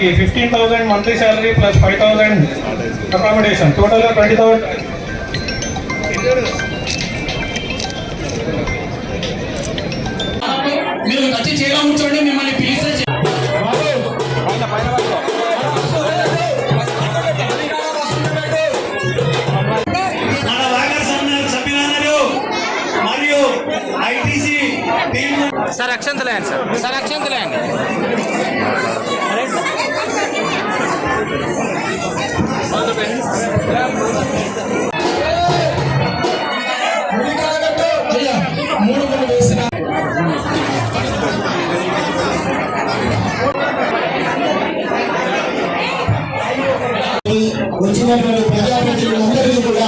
వాళ్ళకి 15,000 monthly salary plus 5,000 accommodation, టోటల్గా 20,000. మీరు వచ్చి చేయడం కూర్చోండి, మిమ్మల్ని పిలిస్తే మరియు ఐటీసీ సార్ అక్షంతలేండి సార్ అక్షంతలేండి. వచ్చినటువంటి ప్రజాప్రతినిధులందరికీ కూడా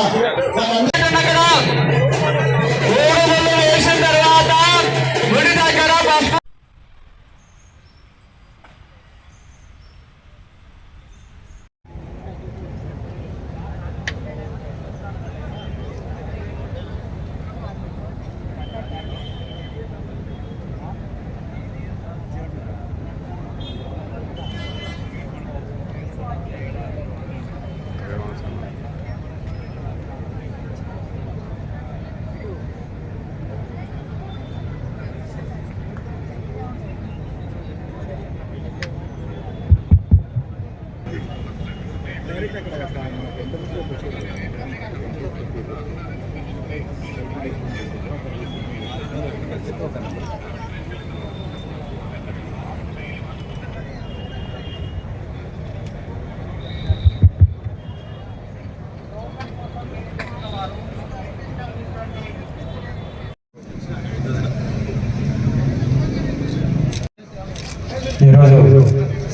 ఈరోజు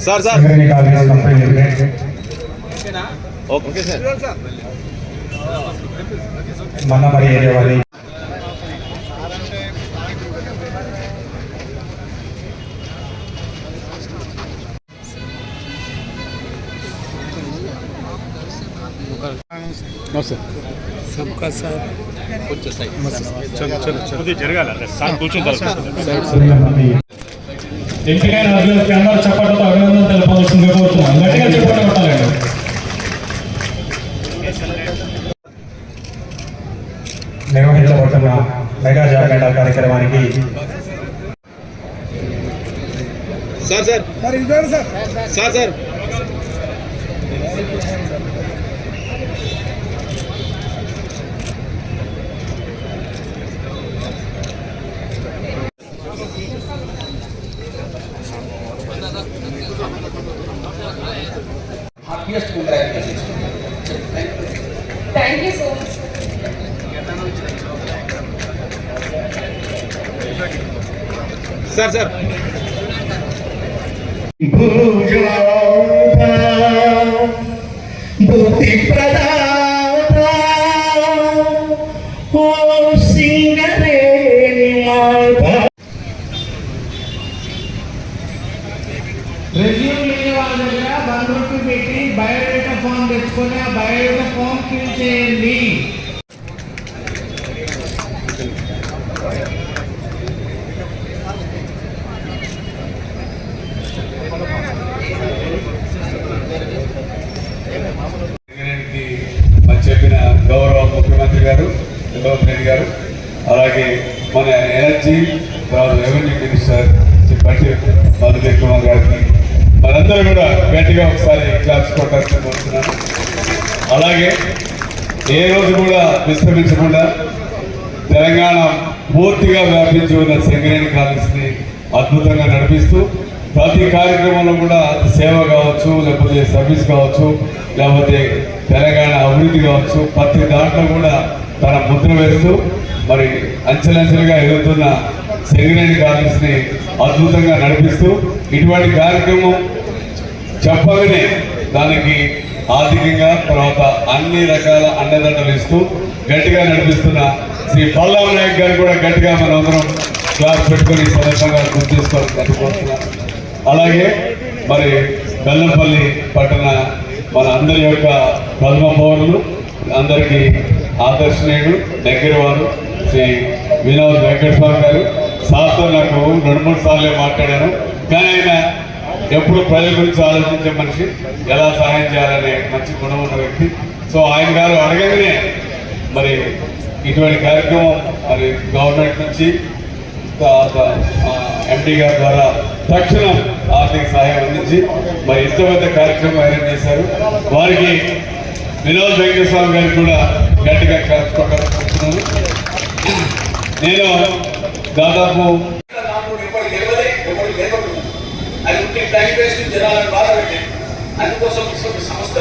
సార్ ఓకే సార్ మన్నమరి ఏరియా వారి सबका साथ ఎంపికైన అభ్యర్థికి అందరూ చప్పట్లతో అభినందన తెలపాల్సిందిగా కోరుతున్నాను. గట్టిగా చప్పట్లు కొట్టాలండి. నిర్వహించబడుతున్న మెగా జాగరణ కార్యక్రమానికి sir sir sir sir Thank you so much. Sir sir బుద్ధి ప్రదాత ఓ సింగరేణి మాత రెజ్యూమ్ లేని వాళ్ళ దగ్గర బందోబస్తు పెట్టి బయోడేటా ఫామ్ తెచ్చుకొని ఆ బయోడేటా ఫామ్ ఫిల్ చేయండి. చెప్పిన గౌరవ ముఖ్యమంత్రి గారు రేవంత్ రెడ్డి గారు, అలాగే మన ఎనర్జీ తర్వాత రెవెన్యూ మినిస్టర్ పట్టి మధుకర్ కుమార్ గారికి మనందరూ కూడా గట్టిగా ఒకసారి క్లాప్స్ కొట్టాల్సి కోరుతున్నాను. అలాగే ఏ రోజు కూడా విశ్రమించకుండా తెలంగాణ పూర్తిగా వ్యాపించి ఉన్న సింగరేణి కాలేజీని అద్భుతంగా నడిపిస్తూ ప్రతి కార్యక్రమంలో కూడా సేవ కావచ్చు, లేకపోతే సర్వీస్ కావచ్చు, లేకపోతే తెలంగాణ అభివృద్ధి కావచ్చు, ప్రతి దాంట్లో కూడా తన ముద్ర వేస్తూ మరి అంచెలంచెలుగా ఎదుగుతున్న సింగరేణి కాలేజీని అద్భుతంగా నడిపిస్తూ ఇటువంటి కార్యక్రమం చెప్పగానే దానికి ఆర్థికంగా తర్వాత అన్ని రకాల అండదండలు ఇస్తూ గట్టిగా నడిపిస్తున్న శ్రీ పల్లాం నాయక్ గారు కూడా గట్టిగా మనందరం క్లాస్ పెట్టుకొని సందర్భంగా గుర్తు చేసుకోవాలని కట్టుకుంటున్నాం. అలాగే మరి బెల్లంపల్లి పట్టణ మన అందరి యొక్క ప్రథమ పౌరులు అందరికీ ఆదర్శనీయుడు దగ్గర వారు శ్రీ వినోద్ వెంకటస్వామి గారు. సార్తో నాకు 2-3 సార్లు మాట్లాడాను, కానీ ఆయన ఎప్పుడు ప్రజల గురించి ఆలోచించే మనిషి, ఎలా సహాయం చేయాలనే మంచి గుణం ఉన్న వ్యక్తి. సో ఆయన గారు అడగగానే మరి ఇటువంటి కార్యక్రమం మరి గవర్నమెంట్ నుంచి ఎండి గారి ద్వారా తక్షణం ఆర్థిక సహాయం అందించి మరి ఇంత పెద్ద కార్యక్రమం అరేంజ్ చేశారు. వారికి వినోద్ వెంకటేశ్వర గారికి కూడా గట్టిగా కలుపుకుంటున్నాను. నేను దాదాపు అది ఉంటే టైం వేస్ట్ జనాలను బాధ పెట్టాను. అందుకోసం సంస్థ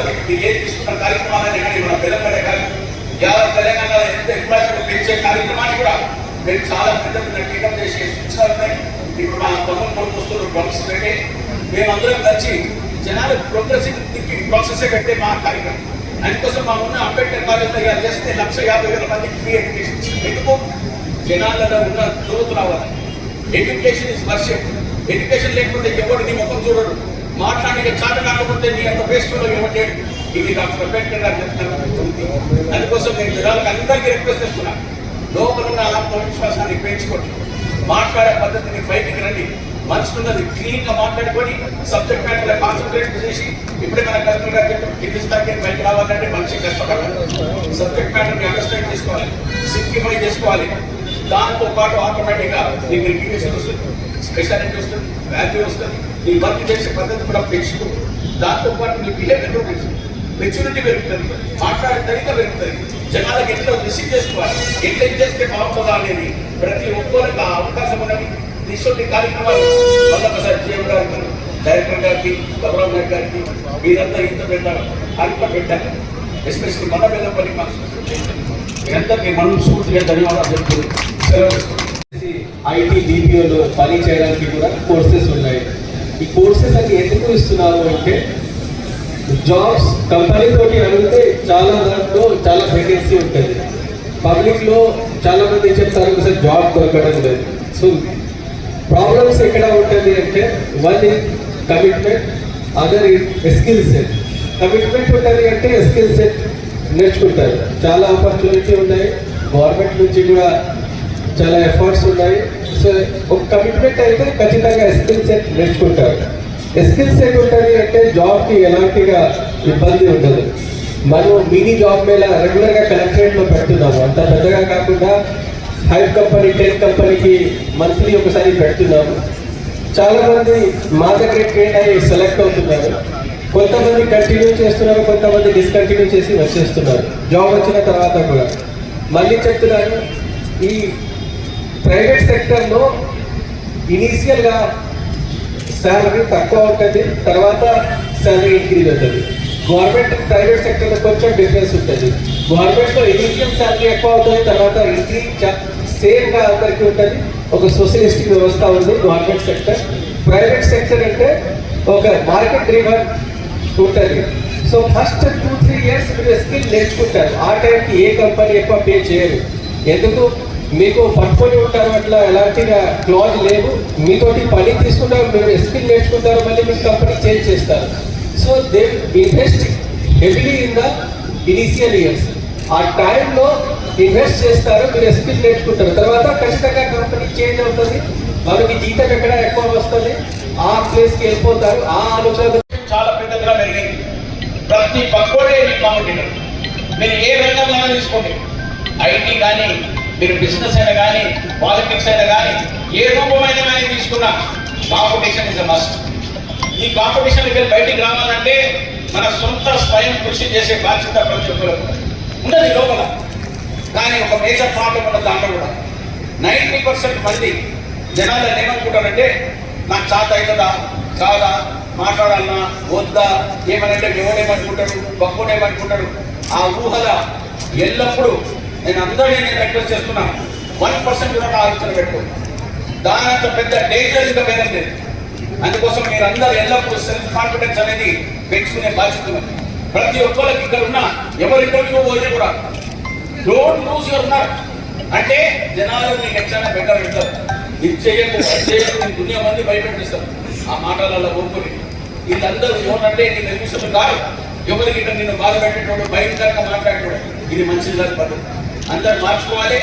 ఏం తీసుకున్న కార్యక్రమాలని కానీ మన పిల్లపడే కార్యక్రమం యావత్ తెలంగాణలో ఎంత ఎంప్లాయ్మెంట్ పెంచే కార్యక్రమాన్ని కూడా మేము చాలా పెద్ద టేకప్ చేసే సూచనలు ఉన్నాయి. ఇప్పుడు మా తమ్ముడు కొడుకొస్తున్న డ్రమ్స్ పెట్టి మేమందరం కలిసి జనాలు ప్రోగ్రెసివ్ థింకింగ్ ప్రాసెస్ పెట్టే మా కార్యక్రమం. అందుకోసం మా ఉన్న అంబేద్కర్ కాలేజ్ దగ్గర చేస్తే 1,50,000 మందికి ఫ్రీ ఎడ్యుకేషన్. ఎందుకు జనాలలో ఉన్న గ్రోత్ రావాలి. Education is worship. ఎడ్యుకేషన్ లేకపోతే ఎవరు నీ ముఖం చూడరు. మాట్లాడితే చాట కాకపోతే నీ అంత వేస్ట్లో ఇవ్వట్లేదు. ఇది డాక్టర్ అంబేద్కర్ గారు చెప్తున్నారు. అందుకోసం నేను జనాలకు అందరికీ రిక్వెస్ట్ చేస్తున్నాను, లోపల ఉన్న ఆత్మవిశ్వాసాన్ని పెంచుకోండి. మాట్లాడే పద్ధతిని బయటికి రండి. మనసుకున్నది క్లీన్గా మాట్లాడుకొని సబ్జెక్ట్ మ్యాటర్ కాన్సన్ట్రేట్ చేసి ఇప్పుడే మన కలెక్టర్ గారు చెప్పారు, కింది స్థాయికి బయటకు రావాలంటే మనిషి కష్టపడాలి. సబ్జెక్ట్ మ్యాటర్ని అండర్స్టాండ్ చేసుకోవాలి, సింప్లిఫై చేసుకోవాలి. దాంతో పాటు ఆటోమేటిక్గా నీకు రికగ్నిషన్ వస్తుంది, స్పెషాలిటీ వస్తుంది, వాల్యూ వస్తుంది. నీ వర్క్ చేసే పద్ధతి కూడా పెంచుకుంటుంది. దాంతో పాటు నీ బిహేవియర్ కూడా పెంచుతుంది, మెచ్యూరిటీ పెరుగుతుంది, మాట్లాడే తరిక పెరుగుతుంది. జనాలకు ఎట్లా రిసీవ్ చేసుకోవాలి, ఎట్లా చేస్తే బాగుంటుందా అనేది ప్రతి ఒక్కరికి ఆ అవకాశం ఉన్నది. ఇటువంటి కార్యక్రమాలు మళ్ళీ ఒకసారి జీఎం గారికి, డైరెక్టర్ గారికి, గౌరవ్ నాయక్ గారికి మీరంతా ఇంత పెట్టారు, అంత పెట్టారు. ఎస్పెషల్లీ మన బెల్లంపల్లి మీరందరికీ మనస్ఫూర్తిగా ధన్యవాదాలు చెప్తున్నాను. ఐటీ బీపీఓలో పని చేయడానికి కూడా కోర్సెస్ ఉన్నాయి. ఈ కోర్సెస్ అన్ని ఎందుకు ఇస్తున్నారు అంటే జాబ్స్ కంపెనీ తోటి అడిగితే చాలా దాంట్లో చాలా వేకెన్సీ ఉంటుంది. పబ్లిక్లో చాలా మంది చెప్తారు సార్ జాబ్ దొరకడం లేదు. సో ప్రాబ్లమ్స్ ఎక్కడ ఉంటుంది అంటే one is commitment, other is skill set. Commitment ఉంటుంది అంటే స్కిల్ సెట్ నేర్చుకుంటారు. చాలా ఆపర్చునిటీ ఉన్నాయి, గవర్నమెంట్ నుంచి కూడా చాలా ఎఫర్ట్స్ ఉన్నాయి. సో ఒక కమిట్మెంట్ అయితే ఖచ్చితంగా స్కిల్ సెట్ నేర్చుకుంటారు. స్కిల్ సెట్ ఉంటుంది అంటే జాబ్కి ఎలాంటిగా ఇబ్బంది ఉండదు. మనం మినీ జాబ్ మేళ రెగ్యులర్గా కలెక్టరేట్లో పెడుతున్నాము, అంత పెద్దగా కాకుండా 5 కంపెనీ 10 కంపెనీకి మంత్లీ ఒకసారి పెడుతున్నాము. చాలామంది మా దగ్గర ట్రైన్ అయ్యి సెలెక్ట్ అవుతున్నారు. కొంతమంది కంటిన్యూ చేస్తున్నారు, కొంతమంది డిస్కంటిన్యూ చేసి వచ్చేస్తున్నారు జాబ్ వచ్చిన తర్వాత కూడా. మళ్ళీ చెప్తున్నాను, ఈ ప్రైవేట్ సెక్టర్లో ఇనీషియల్గా శాలరీ తక్కువ ఉంటుంది, తర్వాత శాలరీ ఇంక్రీజ్ అవుతుంది. గవర్నమెంట్ ప్రైవేట్ సెక్టర్లో కొంచెం డిఫరెన్స్ ఉంటుంది. గవర్నమెంట్లో ఇనీషియల్ శాలరీ ఎక్కువ అవుతుంది, తర్వాత ఇంక్రీజ్ సేమ్గా అందరికీ ఉంటుంది. ఒక సోషలిస్టిక్ వ్యవస్థ ఉంది గవర్నమెంట్ సెక్టర్. ప్రైవేట్ సెక్టర్ అంటే ఒక మార్కెట్ డ్రివన్ ఉంటుంది. సో ఫస్ట్ 2-3 ఇయర్స్ మీరు స్కిల్ నేర్చుకుంటారు. ఆ టైంకి ఏ కంపెనీ ఎక్కువ పే చేయరు. ఎందుకు మీకు పట్టుకొని ఉంటారు, అట్లా ఎలాంటిగా క్లాజ్ లేవు. మీతోటి పని తీసుకుంటారు, మీరు స్కిల్ నేర్చుకుంటారు, మళ్ళీ మీ కంపెనీ చేంజ్ చేస్తారు. So they invest heavily in the initial years. ఆ టైంలో ఇన్వెస్ట్ చేస్తారు, మీరు స్కిల్ నేర్చుకుంటారు. తర్వాత ఖచ్చితంగా కంపెనీ చేంజ్ అవుతుంది, మనకి జీతం ఎక్కడ ఎక్కువ వస్తుంది, ఆ ప్లేస్కి వెళ్ళిపోతారు. ఆ ఆలోచన చాలా పెద్దగా పెరిగింది. ప్రతి పక్కోడే కాంపిటీటర్. మీరు ఏ రంగంలో తీసుకోండి, ఐటీ కానీ, మీరు బిజినెస్ అయినా కానీ, పాలిటిక్స్ అయినా కానీ, ఏ రూపమైన కానీ తీసుకున్నా కాంపిటీషన్ ఇస్ అ మస్ట్. ఈ కాంపిటీషన్కి బయటికి రావాలంటే మన సొంత స్వయం కృషి చేసే బాధ్యత ప్రతి ఒక్కరికి ఉన్నది లోపల. కానీ ఒక మేజర్ ప్రాబ్లం ఉన్న దాంట్లో కూడా 90% మంది జనాలు ఏమనుకుంటారంటే నాకు చేత అవుతుందా, కాదా, మాట్లాడాలన్నా వద్దా, ఏమనంటే ఎవడేమనుకుంటాడు, పక్కుడేమనుకుంటాడు. ఆ ఊహల ఎల్లప్పుడూ నేను రిక్వెస్ట్ చేస్తున్నాను, 1% కూడా ఆలోచన పెట్టుకోండి. దానంత పెద్ద డేంజర్ ఇంకా వేరే లేదు. అందుకోసం మీరు అందరూ ఎల్లప్పుడూ సెల్ఫ్ కాన్ఫిడెన్స్ అనేది పెంచుకునే బాధ్యత ఉంది. ప్రతి ఒక్కరికి ఇక్కడ ఉన్న ఎవరి ఇంటర్వ్యూ పోతే కూడా డోంట్ లూజ్ యువర్ నర్వ్. అంటే జనాలు మీకు ఎట్లా బెటర్ పెడతారు, ఇది చేయకు అది చేయకు, దునియా మంది భయపెట్టిస్తారు ఆ మాటలలో ఒప్పుకొని. వీళ్ళందరూ ఏమంటే నీ నిర్మిషం కాదు, ఎవరికి ఇక్కడ నిన్ను బాధ పెట్టేటోడు, భయంకరంగా మాట్లాడేటోడు. ఇది మంచిది కాదు పద్ధతి. అందరు మార్చుకోవాలి.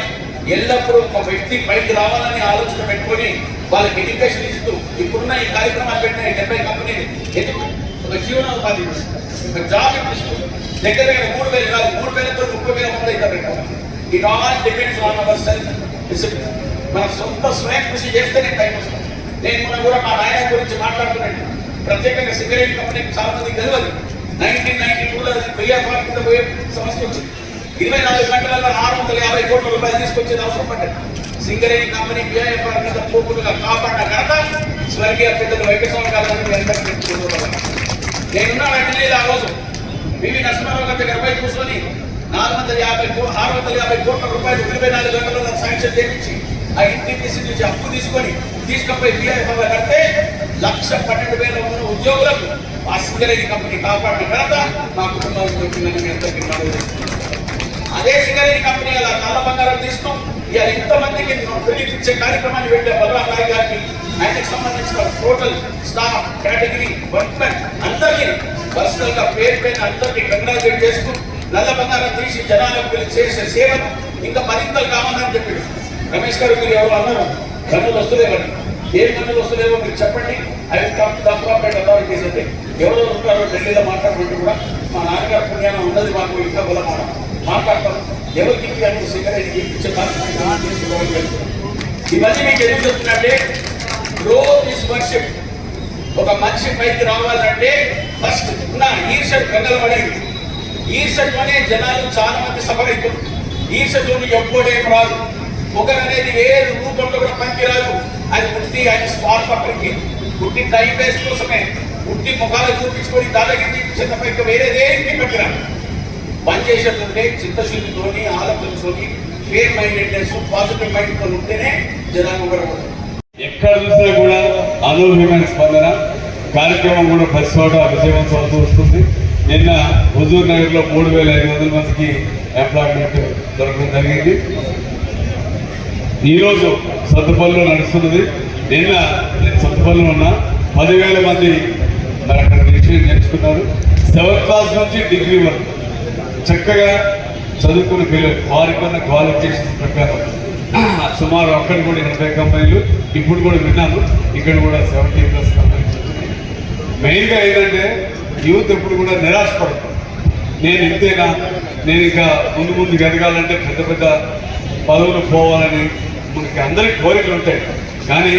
ఎల్లప్పుడూ ఒక వ్యక్తి పైకి రావాలని ఆలోచన పెట్టుకొని వాళ్ళకి ఎడ్యుకేషన్ ఇస్తూ ఇప్పుడున్న ఈ కార్యక్రమాలు పెట్టిన 70 కంపెనీలు ఎందుకు ఒక జీవనోపాధి ఒక జాబ్ ఇప్పిస్తూ దగ్గర 3,000 కాదు 3,000తో 30,000 మంది అయితే పెట్టాలి. It all depends on our self discipline. మన సొంత స్వయం కృషి చేస్తేనే టైం వస్తుంది. నేను మొన్న కూడా మా నాయన గురించి మాట్లాడుతున్నాను. ప్రత్యేకంగా సింగరేణి కంపెనీకి చాలా మంది తెలియదు. 1992లో బిఐఎఫ్ఆర్ కింద పోయే సమస్య వచ్చింది. 24 గంటలలో 650 కోట్ల రూపాయలు తీసుకొచ్చేది అవసరం పడ్డది. సింగరేణి కంపెనీ బిఐఎఫ్ఆర్ కింద పోకుండా కాపాడిన ఘనత స్వర్గీయ పెద్దలు వెంకటస్వామి గారు నేనున్న వెంటనే ఆ రోజు పివి నరసింహారావు గారి దగ్గర పై కూర్చొని 650 కోట్ల రూపాయలు 24 గంటలలో శాంక్షన్ చేయించి ఆ ఎన్టీపీసీ నుంచి అప్పు తీసుకపోయి బిఐఎఫ్ఆర్ కడితే 1,12,000 మంది ఉద్యోగులకు ఆ సింగరేణి కంపెనీ కాపాడిన ఘనత మా కుటుంబానికి వచ్చిందని మీ అందరికీ మనవి. అదే సింగరేణి కంపెనీ అలా నల్ల బంగారం తీసుకో ఇలా ఎంతమందికి రిలీఫ్ ఇచ్చే కార్యక్రమాన్ని పెట్టే బలరామాయి గారికి ఆయనకు సంబంధించిన టోటల్ స్టాఫ్ కేటగిరీ వర్క్మెన్ అందరికీ పర్సనల్ గా పేరు అందరికీ కంగ్రాచులేట్ చేస్తూ నల్ల బంగారం తీసి జనాలకు చేసే సేవను ఇంకా మరింతలు కావాలని చెప్పాడు. రమేష్ గారు మీరు ఎవరు అన్నారు గన్నులు వస్తులేవని. ఏం గన్నులు వస్తులేవో మీరు చెప్పండి. అవి కార్పొరేట్ అథారిటీస్ అంటే ఎవరో ఉంటారో ఢిల్లీలో మాట్లాడుకుంటూ కూడా మా నాన్నగారు పుణ్యానం ఉన్నది మాకు ఇంకా బలం మాట్లాడతాం. ఎవరికి అని సింగరేణికి ఇచ్చే ఇవన్నీ మీకు ఎందుకు చెప్తున్నట్టే గ్రోత్ ఇస్ వర్షిప్. ఒక మనిషి పైకి రావాలంటే ఫస్ట్ ఉన్న ఈర్షట్ గంగలపడేది. ఈర్షట్లోనే జనాలు చాలా మంది సఫర్ అవుతారు. ఈర్షతోని ఎప్పుడేం రాదు. ఒకరు అనేది ఏ రూపంలో కూడా పనికి రాదు. అది పుట్టి ఆయన స్వార్థ పనికి పుట్టి టైం వేస్ట్ కోసమే పుట్టి ముఖాలు చూపించుకొని దాదాగిరి చూపించేటప్పుడు ఇంకా వేరేదేంటి పనికిరాదు. పనిచేసేటుంటే చిత్తశుద్ధితోని ఆలోచనతోని ఫేర్ మైండెడ్నెస్ పాజిటివ్ మైండ్తో ఉంటేనే జనాలు కూడా ఎక్కడ చూసినా కూడా అనూహ్యమైన స్పందన. కార్యక్రమం కూడా ప్రతి చోట విజయవంతం అవుతూ వస్తుంది. నిన్న హుజూర్ నగర్లో 3,500 మందికి ఎంప్లాయ్మెంట్ దొరకడం జరిగింది. ఈరోజు సత్తుపల్లిలో నడుస్తున్నది. నిన్న నేను సత్తుపల్లిలో ఉన్న 10,000 మంది మరి అక్కడ రిజిస్ట్రేషన్ నేర్చుకున్నారు. 7th క్లాస్ నుంచి డిగ్రీ వరకు చక్కగా చదువుకున్న పిల్లలు వారికున్న క్వాలిఫికేషన్ ప్రకారం సుమారు అక్కడ కూడా 80 కంపెనీలు. ఇప్పుడు కూడా విన్నాను ఇక్కడ కూడా 70+ కంపెనీస్. మెయిన్గా ఏంటంటే యూత్ ఎప్పుడు కూడా నిరాశపడతారు. నేను ఇంతేనా, నేను ఇంకా ముందు ఎదగాలంటే పెద్ద పెద్ద పదవులు పోవాలని మనకి అందరికి కోరికలు ఉంటాయి. కానీ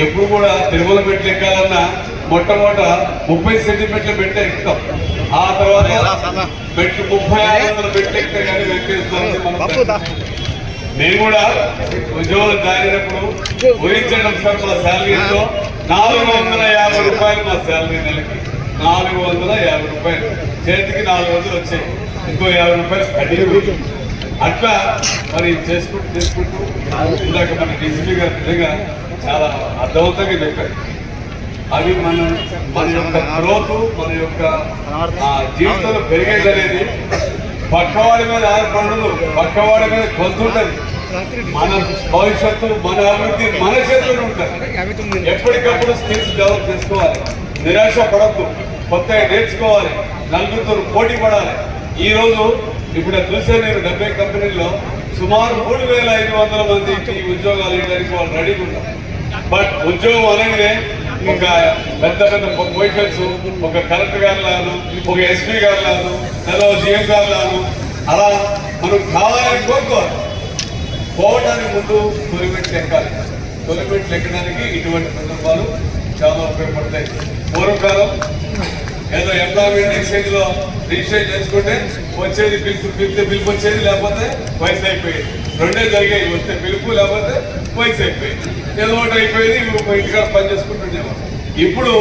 ఎప్పుడు కూడా తిరుమల మెట్లు ఎక్కాలన్నా మొట్టమొదట 30 సెంటీమీటర్ల మెట్లు ఎక్కుతాం. ఆ తర్వాత మెట్లు 3600 మెట్లు ఎక్కితే కానీ వెంకటేశ్వర మనం. నేను కూడా ఉద్యోగులు జాయిన్ అయినప్పుడు ఊహించండి ఒకసారి మా శాలరీలో 450 రూపాయలు మా శాలరీ నెలకి 450 రూపాయలు చేతికి 400 వచ్చాయి. ఇంకో 50 రూపాయలు కట్టి అట్లా మరి చేసుకుంటూ ఇందాక మన డీసీపీ గారు నిజంగా చాలా అర్థవంతంగా చెప్పారు. అవి మన యొక్క గ్రోత్ మన యొక్క జీవితంలో పెరిగేది అనేది పక్కవాడి మీద ఆధారపడదు, పక్కవాడి మీద కొంతుంటది. మన భవిష్యత్తు మన అభివృద్ధి మన చేతుల్లో ఉంటుంది. ఎప్పటికప్పుడు స్కిల్స్ డెవలప్ చేసుకోవాలి, నిరాశ పడద్దు, కొత్తగా నేర్చుకోవాలి, నలుగురితో పోటీ పడాలి. ఈరోజు ఇప్పుడు చూసే నేను 70 కంపెనీల్లో సుమారు 3,500 మందికి ఉద్యోగాలు ఇవ్వడానికి వాళ్ళు రెడీగా ఉన్నారు. బట్ ఉద్యోగం అనగానే ఇంకా పెద్ద పొజిషన్స్ ఒక కలెక్టర్ గారు లాను, ఒక ఎస్పీ గారు లాను, లేదా సీఎం గారు లాను అలా మనం కావాలని కోరుకోవాలి. పోవడానికి ముందు తొలిమెట్లు ఎక్కాలి. తొలిమెట్లు ఎక్కడానికి ఇటువంటి సందర్భాలు చాలా ఉపయోగపడతాయి. పూర్వకాలం ఏదో ఎంప్లాయ్మెంట్ ఎక్స్చేంజ్ లో రిజిస్ట్రేషన్ చేసుకుంటే వచ్చేది పిలుపు వచ్చేది, లేకపోతే వయసు అయిపోయేది. రెండే జరిగాయి, వస్తే పిలుపు లేకపోతే వయసు అయిపోయేది. ఏదో ఒకటి అయిపోయేది, ఇంటికాడ పని చేసుకుంటుండేవారు. ఇప్పుడు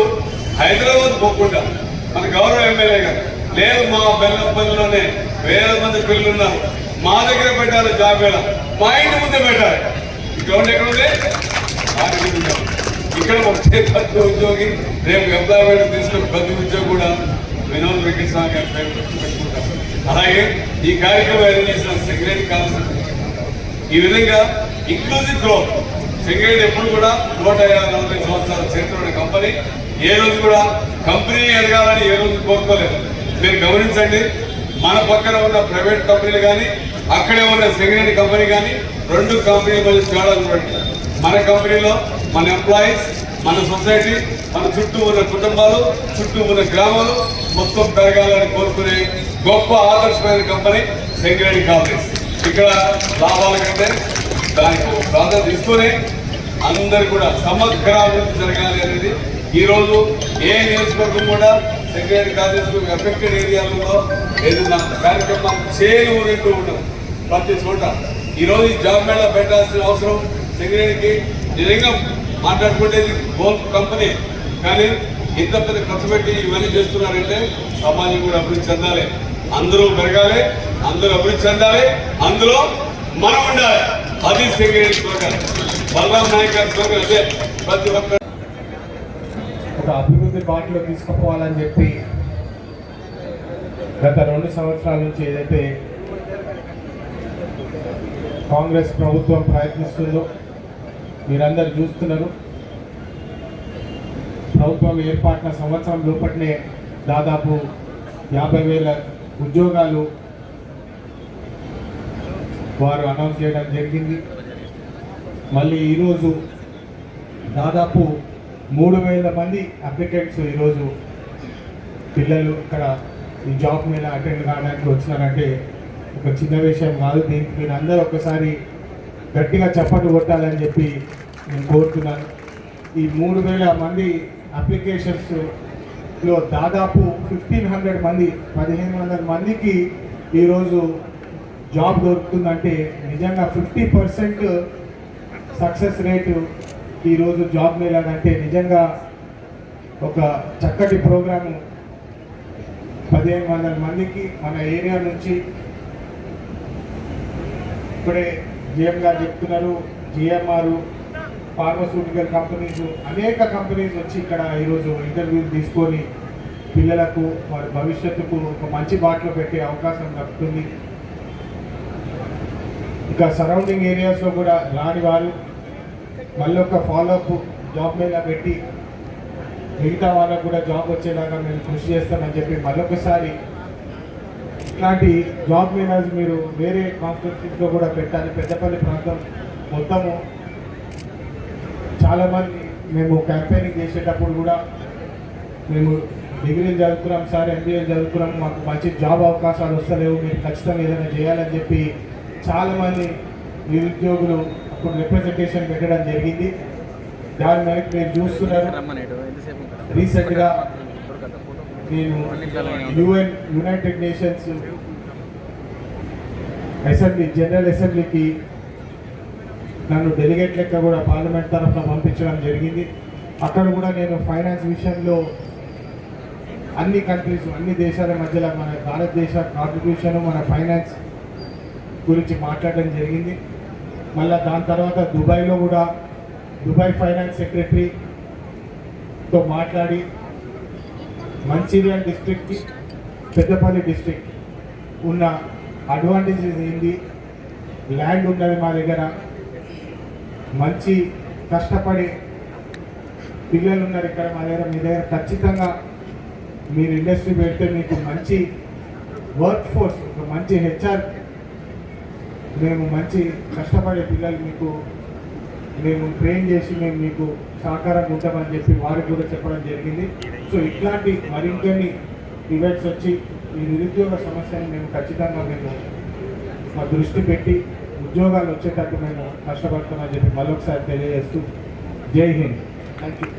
హైదరాబాద్ పోకుండా మన గౌరవ ఎమ్మెల్యే గారు లేదు మా బెల్లంపల్లిలోనే వేల మంది పిల్లలు ఉన్నారు, మా దగ్గర పెట్టాలి జాబ్ ఎలా, మా ఇంటి ముందే పెట్టాలి. గ్రౌండ్ ఎక్కడ ఉంది, ఇక్కడ వచ్చే ప్రతి ఉద్యోగి రేపు ఎంప్లాయ్మెంట్ తీసుకుని ప్రతి ఉద్యోగి కూడా వినోద్ వెంకటస్వామి గారి పేరు పెట్టుకుంటాం. అలాగే ఈ కార్యక్రమం ఏర్పాటు చేసిన సింగరేణి కావాల్సిన ఈ విధంగా ఇంక్లూజివ్ గ్రోత్. సింగరేణి ఎప్పుడు కూడా 140 సంవత్సరాల చరిత్ర ఉన్న కంపెనీ. ఏ రోజు కూడా కంపెనీ ఎదగాలని ఏ రోజు కోరుకోలేదు. మీరు గమనించండి, మన పక్కన ఉన్న ప్రైవేట్ కంపెనీలు కానీ అక్కడే ఉన్న సింగరేణి కంపెనీ కానీ 2 కంపెనీల మధ్య తేడా చూడండి. మన కంపెనీలో మన ఎంప్లాయీస్, మన సొసైటీ, మన చుట్టూ ఉన్న కుటుంబాలు, చుట్టూ ఉన్న గ్రామాలు మొత్తం పెరగాలని కోరుకునే గొప్ప ఆదర్శమైన కంపెనీ సింగరేణి కాంప్లెక్స్. ఇక్కడ లాభాల కంటే దానికి ప్రాధాన్యత ఇస్తూనే అందరు కూడా సమగ్ర అభివృద్ధి జరగాలి అనేది ఈరోజు ఏ నియోజకవర్గం కూడా సింగరేణి కాంప్లెక్స్ ఎఫెక్టెడ్ ఏరియాలలో ఏదైనా కార్యక్రమాలు చేయనివ్వనంటూ ఉన్నాం. ప్రతి చోట ఈరోజు ఈ జాబ్ మేళా పెట్టాల్సిన అవసరం సింగరేణికి నిజంగా మాట్లాడుకునేది గోల్డ్ కంపెనీ, కానీ ఇంత పెద్ద ఖర్చు పెట్టి ఇవన్నీ చేస్తున్నారంటే సమాజం కూడా అభివృద్ధి చెందాలి, అందరూ పెరగాలి, అందరూ అభివృద్ధి చెందాలి, అందులో మనం ఉండాలి. అది సింగరేణి స్లోగన్, బలరాం నాయక్ గారి స్లోగన్ అదే. ప్రతి ఒక్క ఒక అభివృద్ధి బాటలో తీసుకుపోవాలని చెప్పి గత 2 సంవత్సరాల నుంచి ఏదైతే కాంగ్రెస్ ప్రభుత్వం ప్రయత్నిస్తుందో మీరందరూ చూస్తున్నారు. ప్రభుత్వం ఏర్పాటున సంవత్సరం లోపలనే దాదాపు 50,000 ఉద్యోగాలు వారు అనౌన్స్ చేయడం జరిగింది. మళ్ళీ ఈరోజు దాదాపు 3,000 మంది అప్లికెంట్స్ ఈరోజు పిల్లలు ఇక్కడ ఈ జాబ్ మీద అటెండ్ కావడానికి వచ్చినారంటే ఒక చిన్న విషయం కాదు. దీనికి మీరు అందరూ ఒకసారి గట్టిగా చప్పట్లు కొట్టాలని చెప్పి నేను కోరుతున్నాను. ఈ 3,000 మంది అప్లికేషన్స్లో దాదాపు 1,500 మంది 1,500 మందికి ఈరోజు జాబ్ దొరుకుతుందంటే నిజంగా 50% సక్సెస్ రేటు ఈరోజు జాబ్ మేళాదంటే నిజంగా ఒక చక్కటి ప్రోగ్రాము. 1,500 మందికి మన ఏరియా నుంచి ఇప్పుడే జిఎం గారు చెప్తున్నారు, జిఎంఆర్, ఫార్మస్యూటికల్ కంపెనీస్, అనేక కంపెనీస్ వచ్చి ఇక్కడ ఈరోజు ఇంటర్వ్యూలు తీసుకొని పిల్లలకు వారి భవిష్యత్తుకు ఒక మంచి బాటలో పెట్టే అవకాశం దక్కుతుంది. ఇంకా సరౌండింగ్ ఏరియాస్లో కూడా రాని వారు మళ్ళీ ఒక ఫాలోఅప్ జాబ్ మీద పెట్టి మిగతా వాళ్ళకు కూడా జాబ్ వచ్చేలాగా మేము కృషి చేస్తామని చెప్పి మళ్ళొకసారి ఇట్లాంటి జాబ్ మేళాస్ మీరు వేరే కాన్స్టిట్యూన్సీస్లో కూడా పెట్టాలి. పెద్దపల్లి ప్రాంతం మొత్తము చాలామంది మేము క్యాంపెయినింగ్ చేసేటప్పుడు కూడా మేము డిగ్రీలు చదువుకున్నాం సార్, ఎంబీఏలు చదువుకున్నాం, మాకు మంచి జాబ్ అవకాశాలు వస్తలేవు, మీరు ఖచ్చితంగా ఏదైనా చేయాలని చెప్పి చాలామంది నిరుద్యోగులు అప్పుడు రిప్రజెంటేషన్ పెట్టడం జరిగింది. దాని మీద మీరు చూస్తున్నారు. రీసెంట్గా నేను యునైటెడ్ నేషన్స్ అసెంబ్లీ జనరల్ అసెంబ్లీకి నన్ను డెలిగేట్ లెక్క కూడా పార్లమెంట్ తరఫున పంపించడం జరిగింది. అక్కడ కూడా నేను ఫైనాన్స్ విషయంలో అన్ని కంట్రీస్, అన్ని దేశాల మధ్యలో మన భారతదేశ కాంట్రిబ్యూషన్, మన ఫైనాన్స్ గురించి మాట్లాడడం జరిగింది. మళ్ళీ దాని తర్వాత దుబాయ్లో కూడా దుబాయ్ ఫైనాన్స్ సెక్రటరీతో మాట్లాడి మంచిర్యాల డిస్ట్రిక్ట్కి పెద్దపల్లి డిస్ట్రిక్ట్ ఉన్న అడ్వాంటేజెస్ ఏంటి, ల్యాండ్ ఉన్నది మా దగ్గర, మంచి కష్టపడే పిల్లలు ఉన్నారు ఇక్కడ మా దగ్గర, మీ దగ్గర ఖచ్చితంగా మీరు ఇండస్ట్రీ పెడితే మీకు మంచి వర్క్ ఫోర్స్, ఒక మంచి హెచ్ఆర్, మేము మంచి కష్టపడే పిల్లలు మీకు మేము ట్రైన్ చేసి మేము మీకు సహకారంగా ఉంటామని చెప్పి వారికి కూడా చెప్పడం జరిగింది. సో ఇట్లాంటి మరిన్ని ఈవెంట్స్ వచ్చి ఈ నిరుద్యోగ సమస్యను మేము ఖచ్చితంగా మేము మా దృష్టి పెట్టి ఉద్యోగాలు వచ్చేటట్టు మేము కష్టపడతామని చెప్పి మరొకసారి తెలియజేస్తూ జై హింద్. Thank you.